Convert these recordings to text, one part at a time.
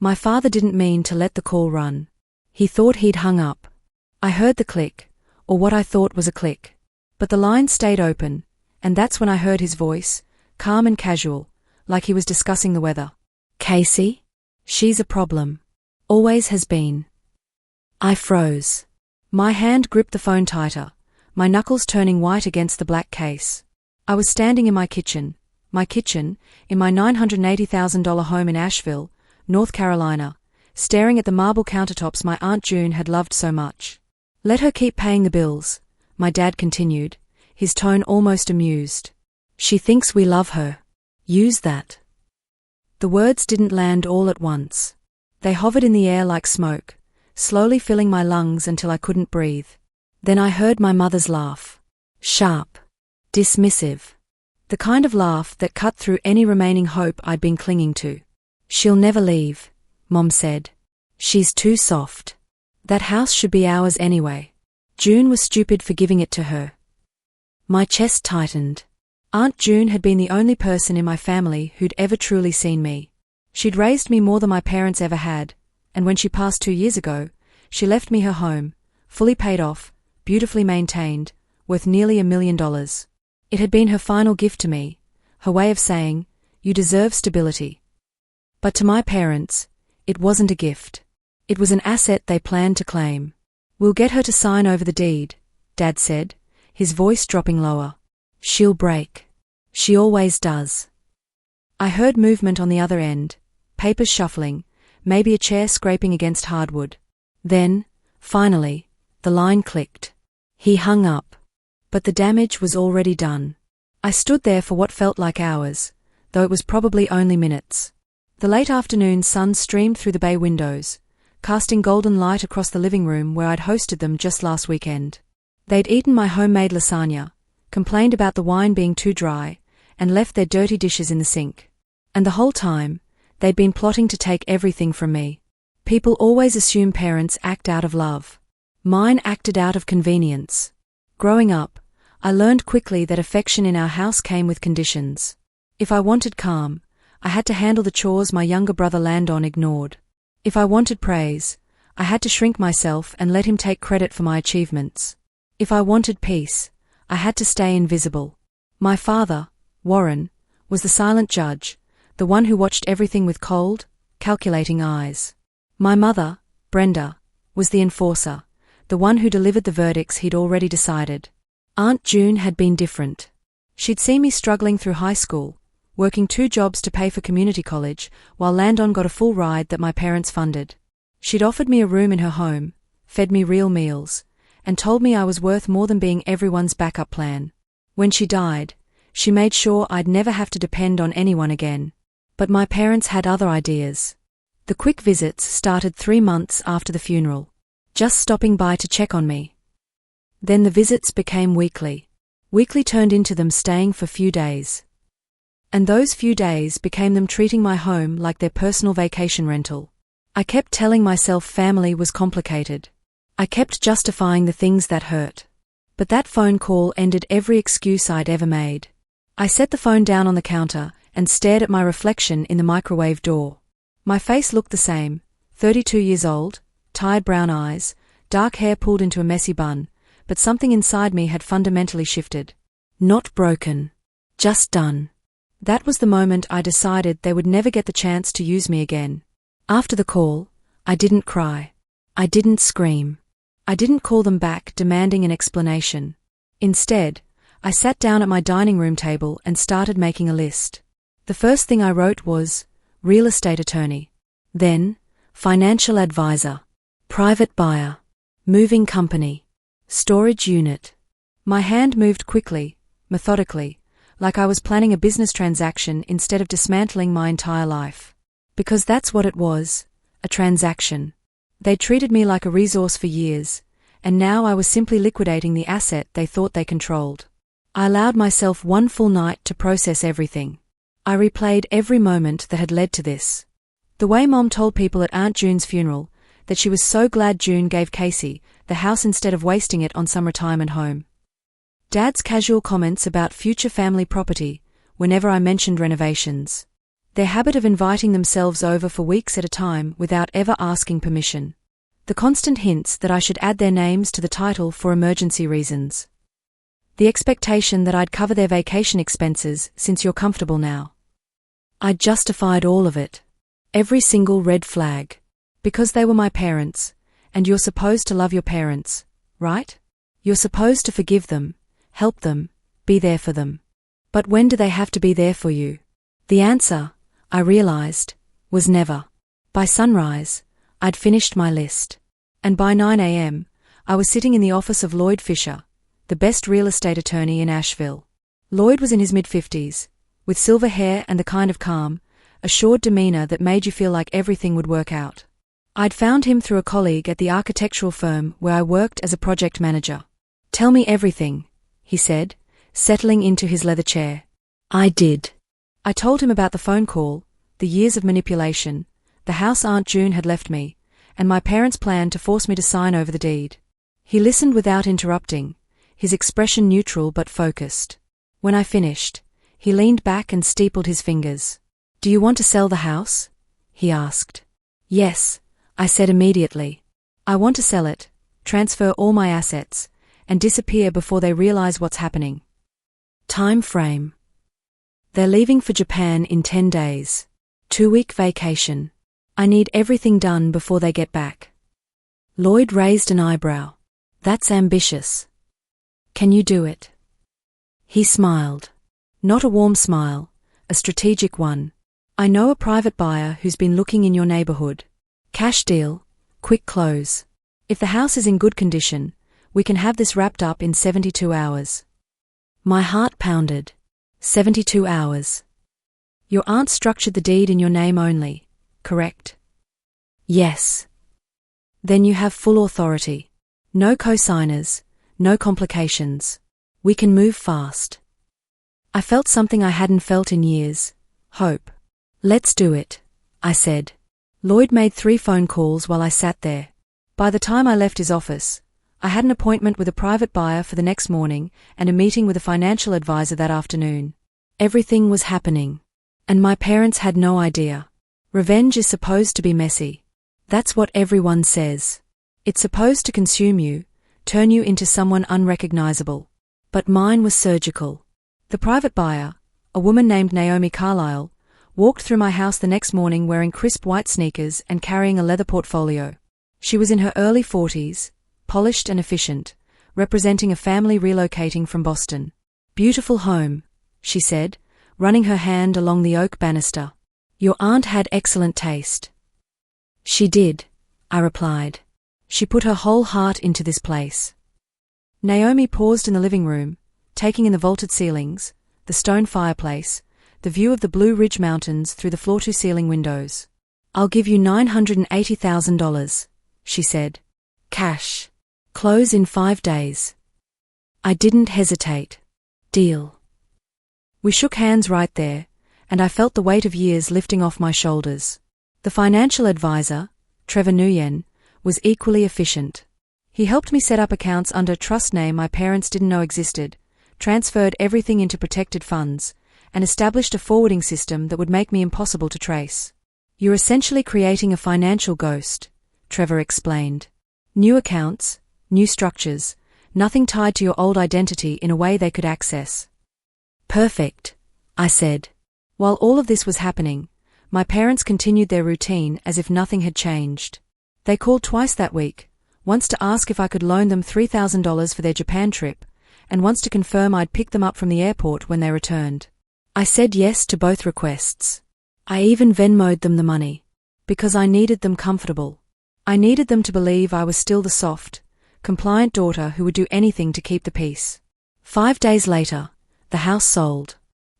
My father didn't mean to let the call run. He thought he'd hung up. I heard the click, or what I thought was a click. But the line stayed open, and that's when I heard his voice, calm and casual, like he was discussing the weather. Casey? She's a problem. Always has been. I froze. My hand gripped the phone tighter, my knuckles turning white against the black case. I was standing in my kitchen, in my $980,000 home in Asheville, North Carolina, staring at the marble countertops my Aunt June had loved so much. Let her keep paying the bills, my dad continued, his tone almost amused. She thinks we love her. Use that. The words didn't land all at once. They hovered in the air like smoke, slowly filling my lungs until I couldn't breathe. Then I heard my mother's laugh. Sharp. Dismissive. The kind of laugh that cut through any remaining hope I'd been clinging to. She'll never leave, Mom said. She's too soft. That house should be ours anyway. June was stupid for giving it to her. My chest tightened. Aunt June had been the only person in my family who'd ever truly seen me. She'd raised me more than my parents ever had, and when she passed 2 years ago, she left me her home, fully paid off, beautifully maintained, worth nearly $1 million. It had been her final gift to me, her way of saying, you deserve stability. But to my parents, it wasn't a gift. It was an asset they planned to claim. We'll get her to sign over the deed, Dad said, his voice dropping lower. She'll break. She always does. I heard movement on the other end, papers shuffling, maybe a chair scraping against hardwood. Then, finally, the line clicked. He hung up. But the damage was already done. I stood there for what felt like hours, though it was probably only minutes. The late afternoon sun streamed through the bay windows, casting golden light across the living room where I'd hosted them just last weekend. They'd eaten my homemade lasagna, complained about the wine being too dry, and left their dirty dishes in the sink. And the whole time, they'd been plotting to take everything from me. People always assume parents act out of love. Mine acted out of convenience. Growing up, I learned quickly that affection in our house came with conditions. If I wanted calm, I had to handle the chores my younger brother Landon ignored. If I wanted praise, I had to shrink myself and let him take credit for my achievements. If I wanted peace, I had to stay invisible. My father, Warren, was the silent judge, the one who watched everything with cold, calculating eyes. My mother, Brenda, was the enforcer, the one who delivered the verdicts he'd already decided. Aunt June had been different. She'd seen me struggling through high school, working 2 jobs to pay for community college, while Landon got a full ride that my parents funded. She'd offered me a room in her home, fed me real meals, and told me I was worth more than being everyone's backup plan. When she died, she made sure I'd never have to depend on anyone again. But my parents had other ideas. The quick visits started 3 months after the funeral, just stopping by to check on me. Then the visits became weekly. Weekly turned into them staying for few days. And those few days became them treating my home like their personal vacation rental. I kept telling myself family was complicated. I kept justifying the things that hurt. But that phone call ended every excuse I'd ever made. I set the phone down on the counter and stared at my reflection in the microwave door. My face looked the same, 32 years old, tired brown eyes, dark hair pulled into a messy bun, but something inside me had fundamentally shifted. Not broken. Just done. That was the moment I decided they would never get the chance to use me again. After the call, I didn't cry. I didn't scream. I didn't call them back demanding an explanation. Instead, I sat down at my dining room table and started making a list. The first thing I wrote was, real estate attorney. Then, financial advisor. Private buyer. Moving company. Storage unit. My hand moved quickly, methodically, like I was planning a business transaction instead of dismantling my entire life. Because that's what it was, a transaction. They'd treated me like a resource for years, and now I was simply liquidating the asset they thought they controlled. I allowed myself 1 full night to process everything. I replayed every moment that had led to this. The way Mom told people at Aunt June's funeral that she was so glad June gave Casey the house instead of wasting it on some retirement home. Dad's casual comments about future family property whenever I mentioned renovations. Their habit of inviting themselves over for weeks at a time without ever asking permission. The constant hints that I should add their names to the title for emergency reasons. The expectation that I'd cover their vacation expenses since you're comfortable now. I'd justified all of it. Every single red flag. Because they were my parents, and you're supposed to love your parents, right? You're supposed to forgive them, help them, be there for them. But when do they have to be there for you? The answer, I realized, was never. By sunrise, I'd finished my list. And by 9 a.m., I was sitting in the office of Lloyd Fisher, the best real estate attorney in Asheville. Lloyd was in his mid-50s, with silver hair and the kind of calm, assured demeanor that made you feel like everything would work out. I'd found him through a colleague at the architectural firm where I worked as a project manager. "Tell me everything," he said, settling into his leather chair. I did. I told him about the phone call, the years of manipulation, the house Aunt June had left me, and my parents' plan to force me to sign over the deed. He listened without interrupting, his expression neutral but focused. When I finished, he leaned back and steepled his fingers. "Do you want to sell the house?" he asked. "Yes," I said immediately. "I want to sell it, transfer all my assets, and disappear before they realize what's happening." Time frame. They're leaving for Japan in 10 days. 2-week vacation. I need everything done before they get back. Lloyd raised an eyebrow. "That's ambitious. Can you do it?" He smiled. Not a warm smile, a strategic one. "I know a private buyer who's been looking in your neighborhood. Cash deal, quick close. If the house is in good condition, we can have this wrapped up in 72 hours. My heart pounded. 72 hours. Your aunt structured the deed in your name only, correct? Yes. Then you have full authority. No co-signers, no complications. We can move fast. I felt something I hadn't felt in years. Hope. Let's do it, I said. Lloyd made 3 phone calls while I sat there. By the time I left his office, I had an appointment with a private buyer for the next morning and a meeting with a financial advisor that afternoon. Everything was happening. And my parents had no idea. Revenge is supposed to be messy. That's what everyone says. It's supposed to consume you, turn you into someone unrecognizable. But mine was surgical. The private buyer, a woman named Naomi Carlisle, walked through my house the next morning wearing crisp white sneakers and carrying a leather portfolio. She was in her early 40s, polished and efficient, representing a family relocating from Boston. "Beautiful home," she said, running her hand along the oak banister. "Your aunt had excellent taste." "She did," I replied. "She put her whole heart into this place." Naomi paused in the living room, taking in the vaulted ceilings, the stone fireplace, the view of the Blue Ridge Mountains through the floor-to-ceiling windows. "I'll give you $980,000, she said. "Cash. Close in 5 days." I didn't hesitate. Deal. We shook hands right there, and I felt the weight of years lifting off my shoulders. The financial advisor, Trevor Nguyen, was equally efficient. He helped me set up accounts under a trust name my parents didn't know existed, transferred everything into protected funds, and established a forwarding system that would make me impossible to trace. "You're essentially creating a financial ghost," Trevor explained. "New accounts, new structures, nothing tied to your old identity in a way they could access." "Perfect," I said. While all of this was happening, my parents continued their routine as if nothing had changed. They called twice that week, once to ask if I could loan them $3,000 for their Japan trip, and once to confirm I'd pick them up from the airport when they returned. I said yes to both requests. I even Venmo'd them the money. Because I needed them comfortable. I needed them to believe I was still the soft, compliant daughter who would do anything to keep the peace. 5 days later, the house sold.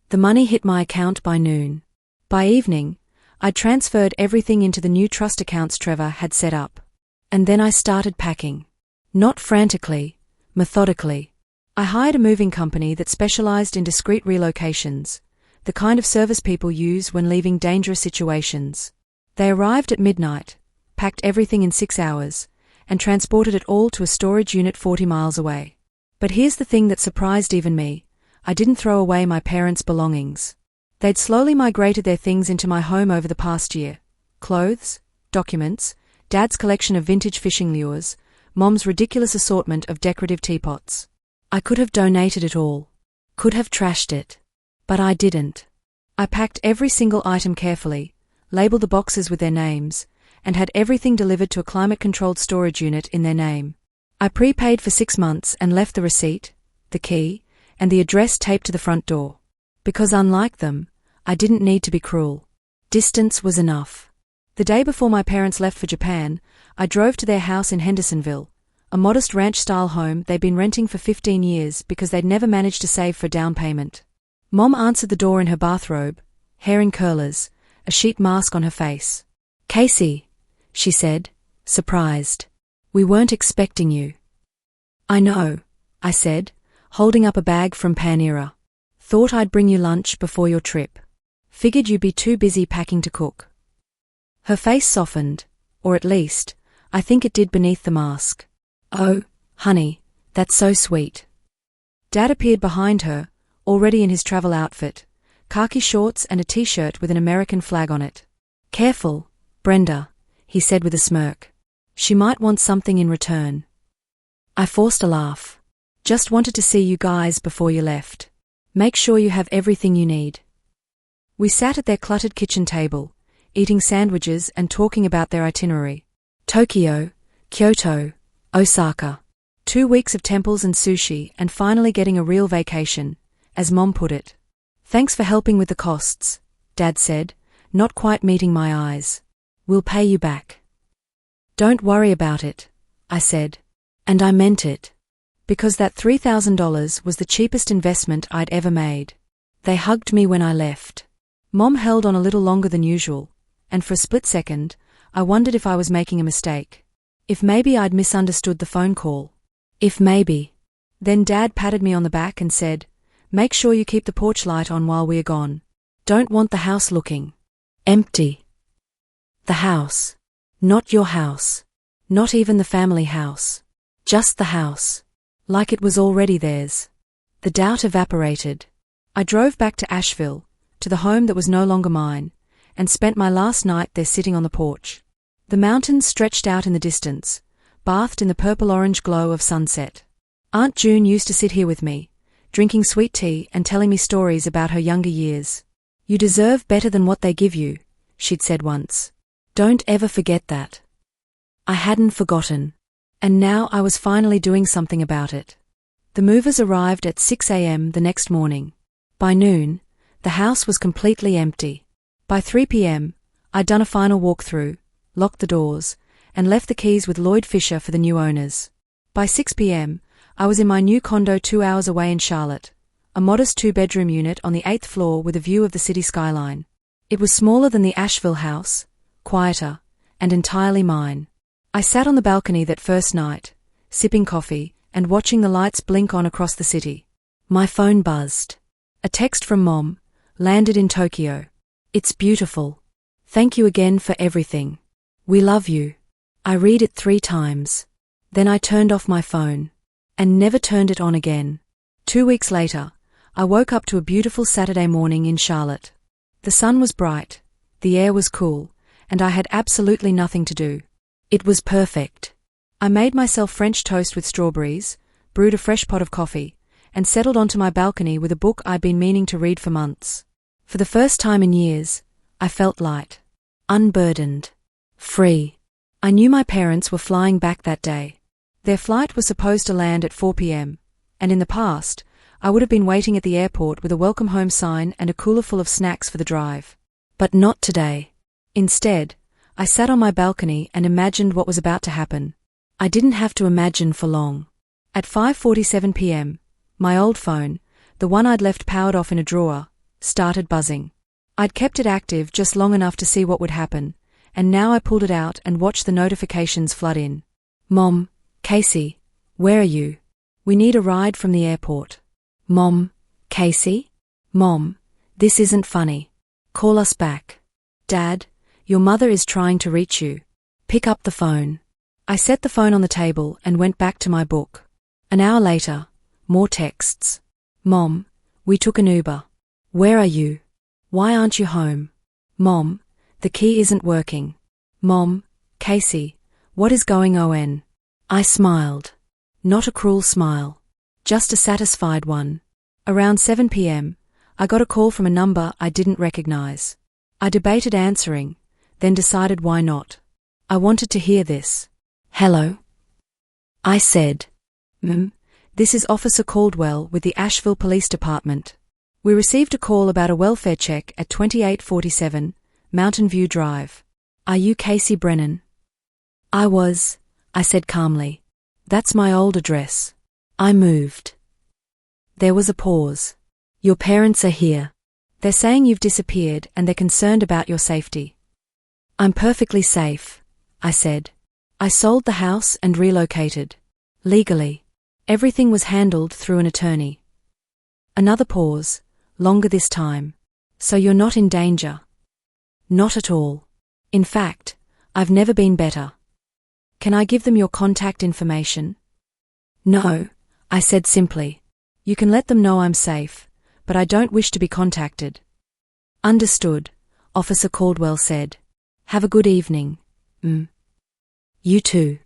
The money hit my account by noon. By evening, I'd transferred everything into the new trust accounts Trevor had set up. And then I started packing. Not frantically, methodically. I hired a moving company that specialized in discreet relocations, the kind of service people use when leaving dangerous situations. They arrived at midnight, packed everything in 6 hours, and transported it all to a storage unit 40 miles away. But here's the thing that surprised even me. I didn't throw away my parents' belongings. They'd slowly migrated their things into my home over the past year. Clothes, documents, Dad's collection of vintage fishing lures, Mom's ridiculous assortment of decorative teapots. I could have donated it all. Could have trashed it. But I didn't. I packed every single item carefully, labeled the boxes with their names, and had everything delivered to a climate-controlled storage unit in their name. I prepaid for 6 months and left the receipt, the key, and the address taped to the front door. Because unlike them, I didn't need to be cruel. Distance was enough. The day before my parents left for Japan, I drove to their house in Hendersonville, a modest ranch-style home they'd been renting for 15 years because they'd never managed to save for a down payment. Mom answered the door in her bathrobe, hair in curlers, a sheet mask on her face. "Casey," she said, surprised. "We weren't expecting you." "I know," I said, holding up a bag from Panera. "Thought I'd bring you lunch before your trip. Figured you'd be too busy packing to cook." Her face softened, or at least, I think it did beneath the mask. "Oh, honey, that's so sweet." Dad appeared behind her, already in his travel outfit, khaki shorts and a t-shirt with an American flag on it. "Careful, Brenda," he said with a smirk. "She might want something in return." I forced a laugh. "Just wanted to see you guys before you left. Make sure you have everything you need." We sat at their cluttered kitchen table, eating sandwiches and talking about their itinerary. Tokyo, Kyoto, Osaka. 2 weeks of temples and sushi and finally getting a real vacation, as Mom put it. "Thanks for helping with the costs," Dad said, not quite meeting my eyes. "We'll pay you back." "Don't worry about it," I said. And I meant it. Because that $3,000 was the cheapest investment I'd ever made. They hugged me when I left. Mom held on a little longer than usual, and for a split second, I wondered if I was making a mistake. If maybe I'd misunderstood the phone call. If maybe. Then Dad patted me on the back and said, "Make sure you keep the porch light on while we're gone. Don't want the house looking empty." The house. Not your house. Not even the family house. Just the house. Like it was already theirs. The doubt evaporated. I drove back to Asheville, to the home that was no longer mine, and spent my last night there sitting on the porch. The mountains stretched out in the distance, bathed in the purple-orange glow of sunset. Aunt June used to sit here with me, drinking sweet tea and telling me stories about her younger years. "You deserve better than what they give you," she'd said once. "Don't ever forget that." I hadn't forgotten. And now I was finally doing something about it. The movers arrived at 6 a.m. the next morning. By noon, the house was completely empty. By 3 p.m., I'd done a final walkthrough, locked the doors, and left the keys with Lloyd Fisher for the new owners. By 6 p.m., I was in my new condo 2 hours away in Charlotte, a modest 2-bedroom unit on the 8th floor with a view of the city skyline. It was smaller than the Asheville house, quieter, and entirely mine. I sat on the balcony that first night, sipping coffee and watching the lights blink on across the city. My phone buzzed. A text from Mom, landed in Tokyo. "It's beautiful. Thank you again for everything. We love you." I read it 3 times. Then I turned off my phone. And never turned it on again. 2 weeks later, I woke up to a beautiful Saturday morning in Charlotte. The sun was bright, the air was cool, and I had absolutely nothing to do. It was perfect. I made myself French toast with strawberries, brewed a fresh pot of coffee, and settled onto my balcony with a book I'd been meaning to read for months. For the first time in years, I felt light. Unburdened. Free. I knew my parents were flying back that day. Their flight was supposed to land at 4 p.m., and in the past, I would have been waiting at the airport with a welcome home sign and a cooler full of snacks for the drive. But not today. Instead, I sat on my balcony and imagined what was about to happen. I didn't have to imagine for long. At 5:47 p.m., my old phone, the one I'd left powered off in a drawer, started buzzing. I'd kept it active just long enough to see what would happen, and now I pulled it out and watched the notifications flood in. "Mom, Casey, where are you? We need a ride from the airport." "Mom, Casey? Mom, this isn't funny. Call us back." "Dad, your mother is trying to reach you. Pick up the phone." I set the phone on the table and went back to my book. An hour later, more texts. "Mom, we took an Uber. Where are you? Why aren't you home? Mom, the key isn't working. Mom, Casey, what is going on? I smiled. Not a cruel smile. Just a satisfied one. Around 7 p.m., I got a call from a number I didn't recognize. I debated answering, then decided why not. I wanted to hear this. Hello? I said. This is Officer Caldwell with the Asheville Police Department. We received a call about a welfare check at 2847 Mountain View Drive. Are you Casey Brennan? I said calmly. That's my old address. I moved. There was a pause. Your parents are here. They're saying you've disappeared and they're concerned about your safety. I'm perfectly safe, I said. I sold the house and relocated. Legally. Everything was handled through an attorney. Another pause, longer this time. So you're not in danger? Not at all. In fact, I've never been better. Can I give them your contact information? No, I said simply. You can let them know I'm safe, but I don't wish to be contacted. Understood, Officer Caldwell said. Have a good evening. You too.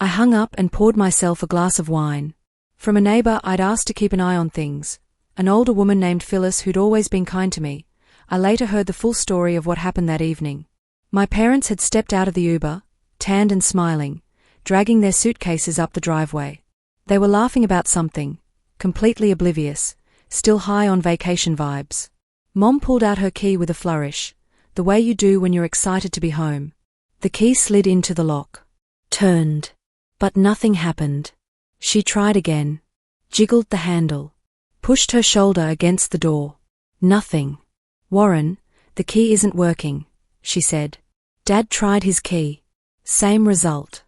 I hung up and poured myself a glass of wine. From a neighbor I'd asked to keep an eye on things, an older woman named Phyllis who'd always been kind to me. I later heard the full story of what happened that evening. My parents had stepped out of the Uber, tanned and smiling, dragging their suitcases up the driveway. They were laughing about something, completely oblivious, still high on vacation vibes. Mom pulled out her key with a flourish, the way you do when you're excited to be home. The key slid into the lock. Turned. But nothing happened. She tried again. Jiggled the handle. Pushed her shoulder against the door. Nothing. Warren, the key isn't working, she said. Dad tried his key. Same result.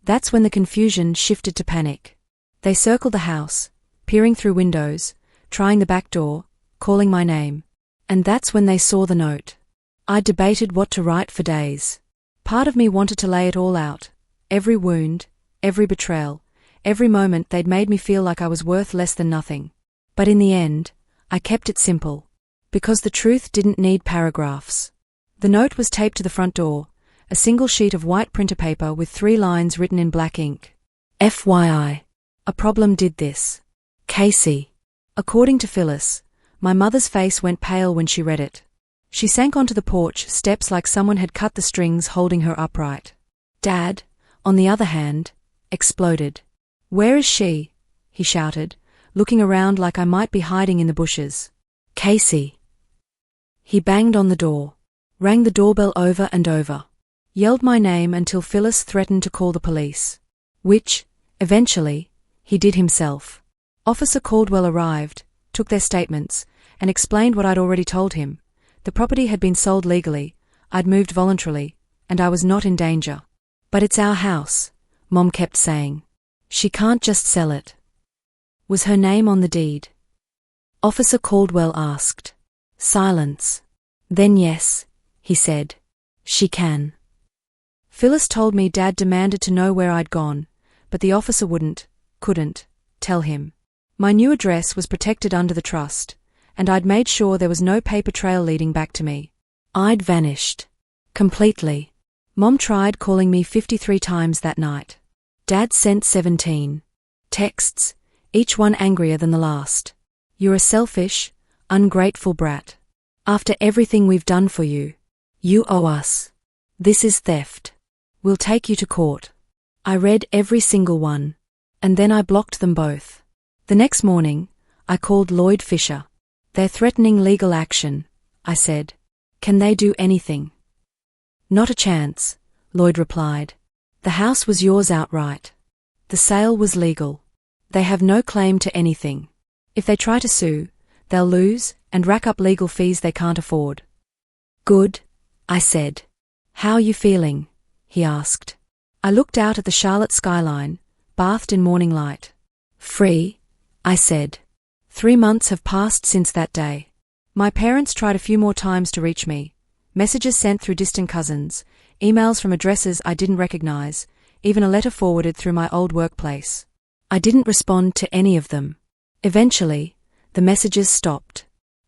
That's when the confusion shifted to panic. They circled the house, peering through windows, trying the back door, calling my name. And that's when they saw the note. I debated what to write for days. Part of me wanted to lay it all out. Every wound, every betrayal, every moment they'd made me feel like I was worth less than nothing. But in the end, I kept it simple. Because the truth didn't need paragraphs. The note was taped to the front door, a single sheet of white printer paper with 3 lines written in black ink. FYI. A problem did this. Casey. According to Phyllis, my mother's face went pale when she read it. She sank onto the porch steps like someone had cut the strings holding her upright. Dad, on the other hand, exploded. Where is she? He shouted, looking around like I might be hiding in the bushes. Casey. He banged on the door, rang the doorbell over and over, yelled my name until Phyllis threatened to call the police. Which, eventually, he did himself. Officer Caldwell arrived, took their statements, and explained what I'd already told him. The property had been sold legally, I'd moved voluntarily, and I was not in danger. But it's our house, Mom kept saying. She can't just sell it. Was her name on the deed? Officer Caldwell asked. Silence. Then yes, he said. She can. Phyllis told me Dad demanded to know where I'd gone, but the officer couldn't, tell him. My new address was protected under the trust, and I'd made sure there was no paper trail leading back to me. I'd vanished. Completely. Mom tried calling me 53 times that night. Dad sent 17 texts, each one angrier than the last. You're a selfish, ungrateful brat. After everything we've done for you, you owe us. This is theft. We'll take you to court. I read every single one, and then I blocked them both. The next morning, I called Lloyd Fisher. They're threatening legal action, I said. Can they do anything? Not a chance, Lloyd replied. The house was yours outright. The sale was legal. They have no claim to anything. If they try to sue, they'll lose and rack up legal fees they can't afford. Good, I said. How are you feeling? He asked. I looked out at the Charlotte skyline, bathed in morning light. Free, I said. 3 months have passed since that day. My parents tried a few more times to reach me. Messages sent through distant cousins, emails from addresses I didn't recognize, even a letter forwarded through my old workplace. I didn't respond to any of them. Eventually, the messages stopped.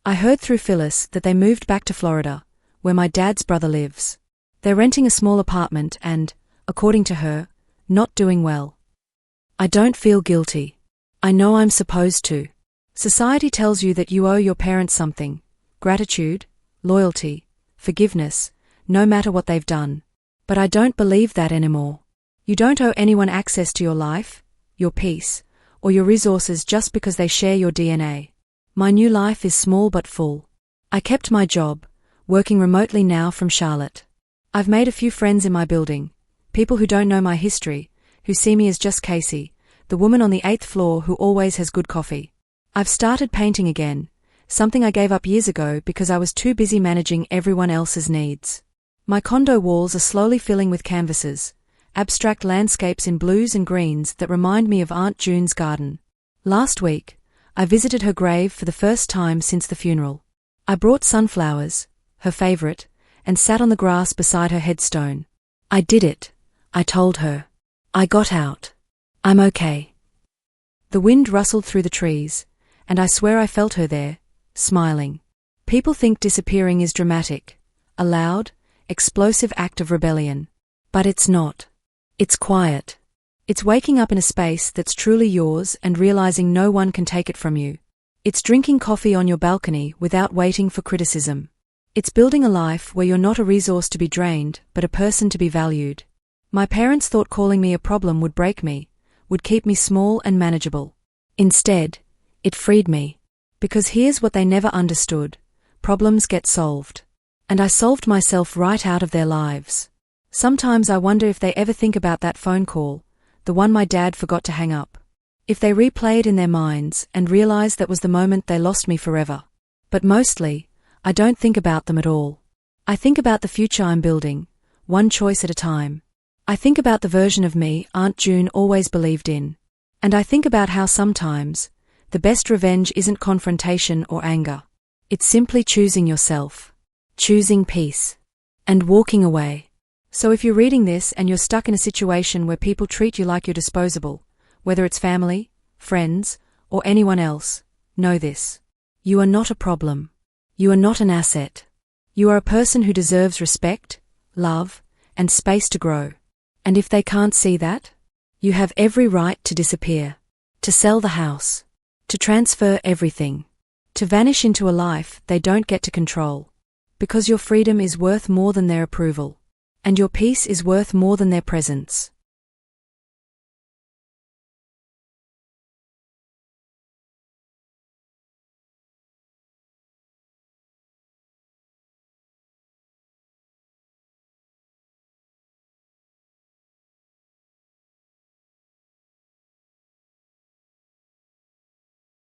I heard through Phyllis that they moved back to Florida, where my dad's brother lives. They're renting a small apartment and, according to her, not doing well. I don't feel guilty. I know I'm supposed to. Society tells you that you owe your parents something: gratitude, loyalty, forgiveness, no matter what they've done. But I don't believe that anymore. You don't owe anyone access to your life, your peace, or your resources just because they share your DNA. My new life is small but full. I kept my job, working remotely now from Charlotte. I've made a few friends in my building, people who don't know my history, who see me as just Casey, the woman on the 8th floor who always has good coffee. I've started painting again, something I gave up years ago because I was too busy managing everyone else's needs. My condo walls are slowly filling with canvases, abstract landscapes in blues and greens that remind me of Aunt June's garden. Last week, I visited her grave for the first time since the funeral. I brought sunflowers, her favorite, and sat on the grass beside her headstone. I did it, I told her. I got out. I'm okay. The wind rustled through the trees, and I swear I felt her there, smiling. People think disappearing is dramatic, a loud, explosive act of rebellion. But it's not. It's quiet. It's waking up in a space that's truly yours and realizing no one can take it from you. It's drinking coffee on your balcony without waiting for criticism. It's building a life where you're not a resource to be drained, but a person to be valued. My parents thought calling me a problem would break me, would keep me small and manageable. Instead, it freed me. Because here's what they never understood: problems get solved. And I solved myself right out of their lives. Sometimes I wonder if they ever think about that phone call, the one my dad forgot to hang up. If they replay it in their minds and realize that was the moment they lost me forever. But mostly, I don't think about them at all. I think about the future I'm building, one choice at a time. I think about the version of me Aunt June always believed in. And I think about how sometimes, the best revenge isn't confrontation or anger. It's simply choosing yourself. Choosing peace. And walking away. So if you're reading this and you're stuck in a situation where people treat you like you're disposable, whether it's family, friends, or anyone else, know this. You are not a problem. You are not an asset. You are a person who deserves respect, love, and space to grow. And if they can't see that, you have every right to disappear, to sell the house, to transfer everything, to vanish into a life they don't get to control. Because your freedom is worth more than their approval. And your peace is worth more than their presence.